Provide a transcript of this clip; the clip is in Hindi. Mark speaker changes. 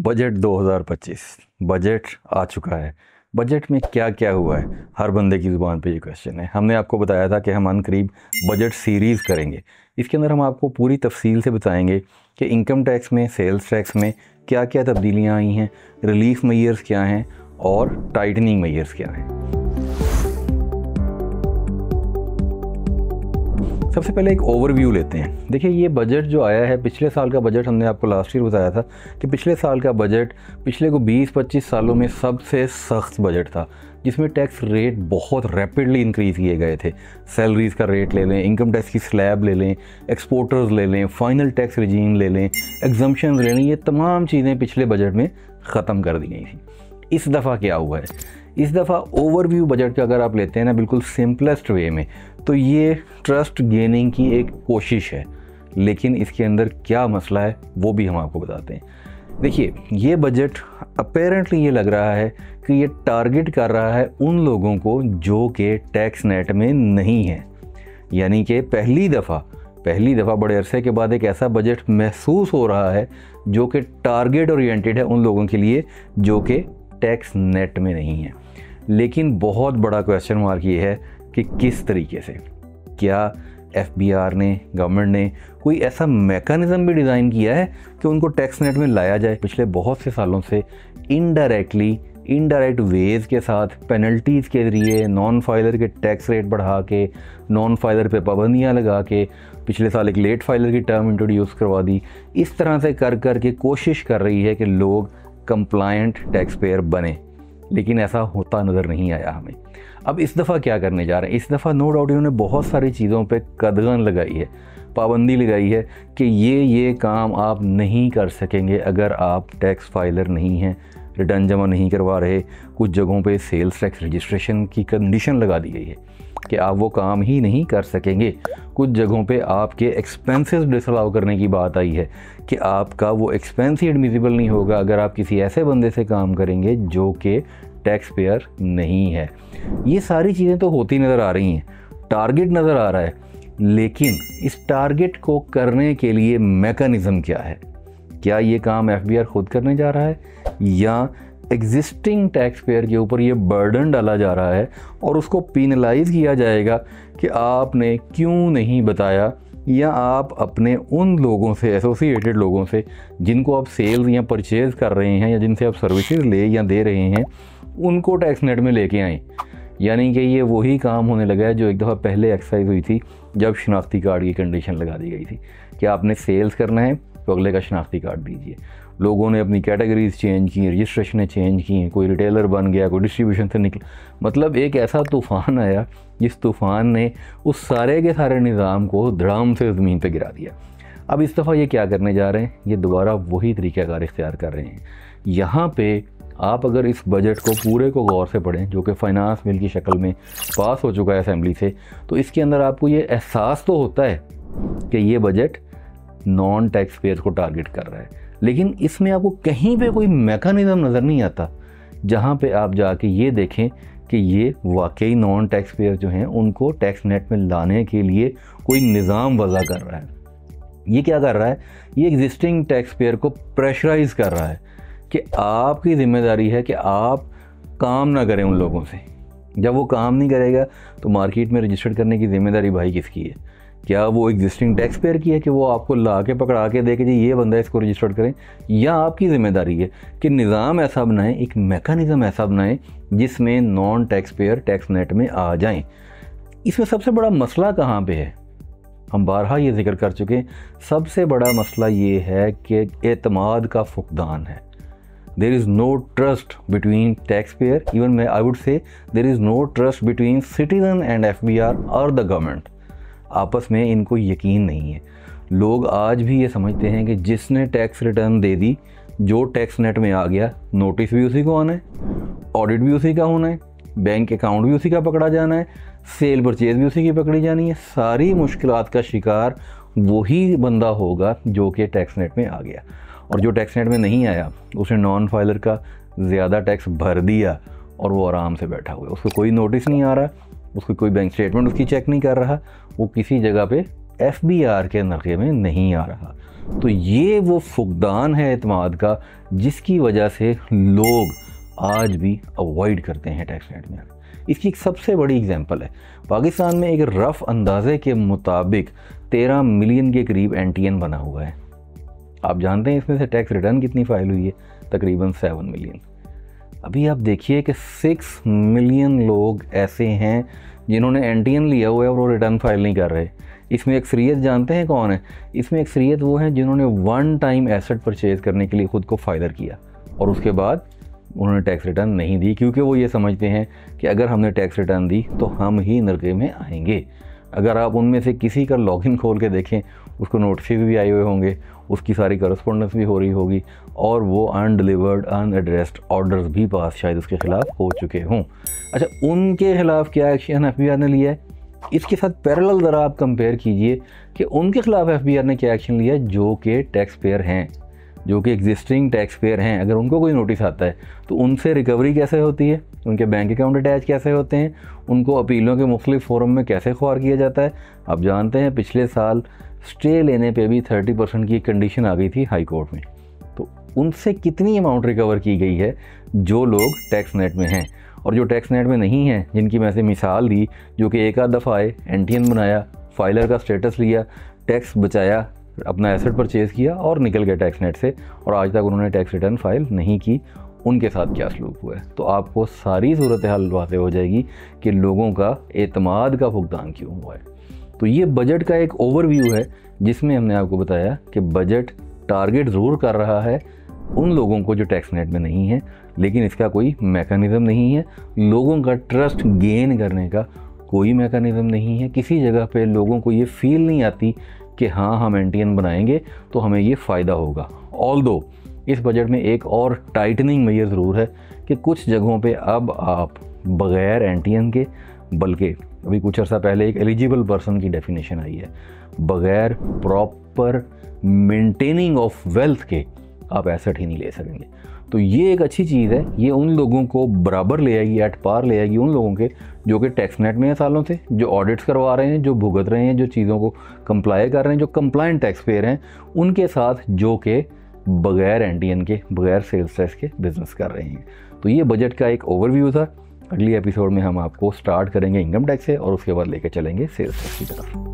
Speaker 1: बजट 2025 बजट आ चुका है। बजट में क्या क्या हुआ है, हर बंदे की ज़ुबान पे ये क्वेश्चन है। हमने आपको बताया था कि हम अनकरीब बजट सीरीज़ करेंगे। इसके अंदर हम आपको पूरी तफसील से बताएंगे कि इनकम टैक्स में, सेल्स टैक्स में क्या क्या तब्दीलियाँ आई हैं, रिलीफ मेजर्स क्या हैं और टाइटनिंग मेजर्स क्या हैं। सबसे पहले एक ओवरव्यू लेते हैं। देखिए, ये बजट जो आया है, पिछले साल का बजट हमने आपको लास्ट ईयर बताया था कि पिछले साल का बजट पिछले को 20-25 सालों में सबसे सख्त बजट था, जिसमें टैक्स रेट बहुत रैपिडली इंक्रीज़ किए गए थे। सैलरीज़ का रेट ले लें, इनकम टैक्स की स्लैब ले लें, एक्सपोर्टर्स ले लें, फाइनल टैक्स रिजीम ले लें, एग्जम्पशन ले लें, ये तमाम चीज़ें पिछले बजट में ख़त्म कर दी गई थी। इस दफ़ा क्या हुआ है? इस दफ़ा ओवरव्यू बजट का अगर आप लेते हैं ना, बिल्कुल सिंपलेस्ट वे में, तो ये ट्रस्ट गेनिंग की एक कोशिश है। लेकिन इसके अंदर क्या मसला है वो भी हम आपको बताते हैं। देखिए, ये बजट अपेरेंटली ये लग रहा है कि ये टारगेट कर रहा है उन लोगों को जो कि टैक्स नेट में नहीं है। यानी कि पहली दफ़ा बड़े अरसे के बाद एक ऐसा बजट महसूस हो रहा है जो कि टारगेट ओरिएंटेड है उन लोगों के लिए जो कि टैक्स नेट में नहीं है। लेकिन बहुत बड़ा क्वेश्चन मार्क ये है कि किस तरीके से, क्या एफबीआर ने, गवर्नमेंट ने कोई ऐसा मैकेनिज़्म भी डिज़ाइन किया है कि उनको टैक्स नेट में लाया जाए। पिछले बहुत से सालों से इनडायरेक्ट वेज के साथ, पेनल्टीज़ के ज़रिए, नॉन फाइलर के टैक्स रेट बढ़ा के, नॉन फाइलर पे पाबंदियाँ लगा के, पिछले साल एक लेट फाइलर की टर्म इंट्रोड्यूस करवा दी। इस तरह से कर के कोशिश कर रही है कि लोग कंप्लायंट टैक्स पेयर बने, लेकिन ऐसा होता नज़र नहीं आया हमें। अब इस दफ़ा क्या करने जा रहे हैं? इस दफ़ा नो डाउट इन्होंने बहुत सारी चीज़ों पे कदगन लगाई है, पाबंदी लगाई है कि ये काम आप नहीं कर सकेंगे अगर आप टैक्स फाइलर नहीं हैं, रिटर्न जमा नहीं करवा रहे। कुछ जगहों पे सेल्स टैक्स रजिस्ट्रेशन की कंडीशन लगा दी गई है कि आप वो काम ही नहीं कर सकेंगे। कुछ जगहों पे आपके एक्सपेंसेस डिसअलाउ करने की बात आई है कि आपका वो एक्सपेंस ही एडमिसिबल नहीं होगा अगर आप किसी ऐसे बंदे से काम करेंगे जो कि टैक्स पेयर नहीं है। ये सारी चीज़ें तो होती नज़र आ रही हैं, टारगेट नज़र आ रहा है, लेकिन इस टारगेट को करने के लिए मैकेनिज़्म क्या है? क्या ये काम एफबीआर खुद करने जा रहा है या एग्जिस्टिंग टैक्स पेयर के ऊपर ये बर्डन डाला जा रहा है और उसको पेनलाइज किया जाएगा कि आपने क्यों नहीं बताया, या आप अपने उन लोगों से, एसोसिएटेड लोगों से जिनको आप सेल्स या परचेज़ कर रहे हैं या जिनसे आप सर्विसेज ले या दे रहे हैं, उनको टैक्स नेट में लेके आएँ। यानी कि ये वही काम होने लगा है जो एक दफ़ा पहले एक्सरसाइज हुई थी जब शनाख्ती कार्ड की कंडीशन लगा दी गई थी कि आपने सेल्स करना है तो अगले का शनाख्ती कार्ड दीजिए। लोगों ने अपनी कैटेगरीज चेंज की, रजिस्ट्रेशनें चेंज की, कोई रिटेलर बन गया, कोई डिस्ट्रीब्यूशन से निकला। मतलब एक ऐसा तूफ़ान आया जिस तूफ़ान ने उस सारे के सारे निज़ाम को धड़ाम से ज़मीन पे गिरा दिया। अब इस दफ़ा ये क्या करने जा रहे हैं? ये दोबारा वही तरीक़ाकार इख्तियार कर रहे हैं। यहाँ पे आप अगर इस बजट को पूरे को गौर से पढ़ें, जो कि फाइनेंस बिल की शक्ल में पास हो चुका है असेंबली से, तो इसके अंदर आपको ये एहसास तो होता है कि ये बजट नॉन टैक्स पेयर्स को टारगेट कर रहा है, लेकिन इसमें आपको कहीं पे कोई मैकेनिज़्म नज़र नहीं आता जहाँ पे आप जाके ये देखें कि ये वाकई नॉन टैक्स पेयर जो हैं उनको टैक्स नेट में लाने के लिए कोई निज़ाम वज़ा कर रहा है। ये क्या कर रहा है? ये एग्जिस्टिंग टैक्स पेयर को प्रेशराइज़ कर रहा है कि आपकी ज़िम्मेदारी है कि आप काम ना करें उन लोगों से। जब वो काम नहीं करेगा तो मार्केट में रजिस्टर्ड करने की ज़िम्मेदारी भाई किसकी है? क्या वो एग्जिस्टिंग टैक्स पेयर की है कि वो आपको ला के पकड़ा के दे के जी ये बंदा इसको रजिस्टर्ड करें, या आपकी ज़िम्मेदारी है कि निज़ाम ऐसा बनाएं, एक मैकेनिज़्म ऐसा बनाएं जिसमें non tax payer tax net में आ जाएं। इसमें सबसे बड़ा मसला कहाँ पे है? हम बारहा ये जिक्र कर चुके हैं, सबसे बड़ा मसला ये है कि एतमाद का फुकदान है। There is no trust between taxpayer, even I would say there is no trust between citizen and FBR or the government. आपस में इनको यकीन नहीं है। लोग आज भी ये समझते हैं कि जिसने टैक्स रिटर्न दे दी, जो टैक्स नेट में आ गया, नोटिस भी उसी को आना है, ऑडिट भी उसी का होना है, बैंक अकाउंट भी उसी का पकड़ा जाना है, सेल परचेज भी उसी की पकड़ी जानी है। सारी मुश्किलात का शिकार वही बंदा होगा जो कि टैक्स नेट में आ गया, और जो टैक्स नेट में नहीं आया उसने नॉन फाइलर का ज़्यादा टैक्स भर दिया और वो आराम से बैठा हुआ है। उसको कोई नोटिस नहीं आ रहा, उसको कोई बैंक स्टेटमेंट उसकी चेक नहीं कर रहा, वो किसी जगह पे एफबीआर के नक़े में नहीं आ रहा। तो ये वो फुकदान है एतमाद का जिसकी वजह से लोग आज भी अवॉइड करते हैं टैक्स नेट में आना। इसकी एक सबसे बड़ी एग्जांपल है, पाकिस्तान में एक रफ़ अंदाजे के मुताबिक 13 मिलियन के करीब NTN बना हुआ है। आप जानते हैं इसमें से टैक्स रिटर्न कितनी फाइल हुई है? तकरीबन 7 मिलियन। अभी आप देखिए कि 6 मिलियन लोग ऐसे हैं जिन्होंने NTN लिया हुआ है और वो रिटर्न फाइल नहीं कर रहे। इसमें अक्सरियत जानते हैं कौन है? इसमें अक्सरियत वो है जिन्होंने वन टाइम एसेट परचेज़ करने के लिए ख़ुद को फाइलर किया और उसके बाद उन्होंने टैक्स रिटर्न नहीं दी, क्योंकि वो ये समझते हैं कि अगर हमने टैक्स रिटर्न दी तो हम ही नरके में आएंगे। अगर आप उनमें से किसी का लॉगिन खोल के देखें, उसको नोटिस भी आए हुए होंगे, उसकी सारी करस्पॉन्डेंस भी हो रही होगी और वो अनडिलीवर्ड अनएड्रेस्ड ऑर्डर्स भी पास शायद उसके ख़िलाफ़ हो चुके हों। अच्छा, उनके ख़िलाफ़ क्या एक्शन FBI ने लिया है? इसके साथ पैरेलल ज़रा आप कंपेयर कीजिए कि उनके ख़िलाफ़ FBI ने क्या एक्शन लिया है जो कि टैक्स पेयर हैं, जो कि एग्जिस्टिंग टैक्स पेयर हैं। अगर उनको कोई नोटिस आता है तो उनसे रिकवरी कैसे होती है, उनके बैंक अकाउंट अटैच कैसे होते हैं, उनको अपीलों के मुख्तलिफ फोरम में कैसे ख्वार किया जाता है। आप जानते हैं पिछले साल स्टे लेने पे भी 30% की कंडीशन आ गई थी हाई कोर्ट में। तो उनसे कितनी अमाउंट रिकवर की गई है जो लोग टैक्स नेट में हैं, और जो टैक्स नेट में नहीं हैं, जिनकी मैं से मिसाल दी, जो कि एक आध दफ़ा आए, NTN बनाया, फाइलर का स्टेटस लिया, टैक्स बचाया, अपना एसेट परचेज़ किया और निकल गए टैक्स नेट से, और आज तक उन्होंने टैक्स रिटर्न फाइल नहीं की, उनके साथ क्या सलूक हुआ है। तो आपको सारी सूरत हाल वाज़ेह हो जाएगी कि लोगों का एतमाद का भुगतान क्यों हुआ है। तो ये बजट का एक ओवरव्यू है जिसमें हमने आपको बताया कि बजट टारगेट ज़रूर कर रहा है उन लोगों को जो टैक्स नेट में नहीं है, लेकिन इसका कोई मैकेनिज़्म नहीं है। लोगों का ट्रस्ट गेन करने का कोई मैकेनिज़्म नहीं है। किसी जगह पे लोगों को ये फील नहीं आती कि हाँ, हम NTN बनाएंगे तो हमें ये फ़ायदा होगा। ऑल्दो इस बजट में एक और टाइटनिंग मेजर ज़रूर है कि कुछ जगहों पे अब आप बग़ैर NTN के, बल्कि अभी कुछ अर्सा पहले एक एलिजिबल पर्सन की डेफिनेशन आई है, बग़ैर प्रॉपर मेंटेनिंग ऑफ वेल्थ के आप एसेट ही नहीं ले सकेंगे। तो ये एक अच्छी चीज़ है, ये उन लोगों को बराबर ले आएगी, एट पार ले आएगी उन लोगों के जो कि टैक्स नेट में हैं सालों से, जो ऑडिट्स करवा रहे हैं, जो भुगत रहे हैं, जो चीज़ों को कंप्लाई कर रहे हैं, जो कंप्लाइंट टैक्स पेयर हैं, उनके साथ जो कि बग़ैर NTN के, बग़ैर सेल्स टैक्स के बिज़नेस कर रहे हैं। तो ये बजट का एक ओवरव्यू था। अगली एपिसोड में हम आपको स्टार्ट करेंगे इनकम टैक्स से और उसके बाद लेके चलेंगे सेल्स टैक्स की तरफ।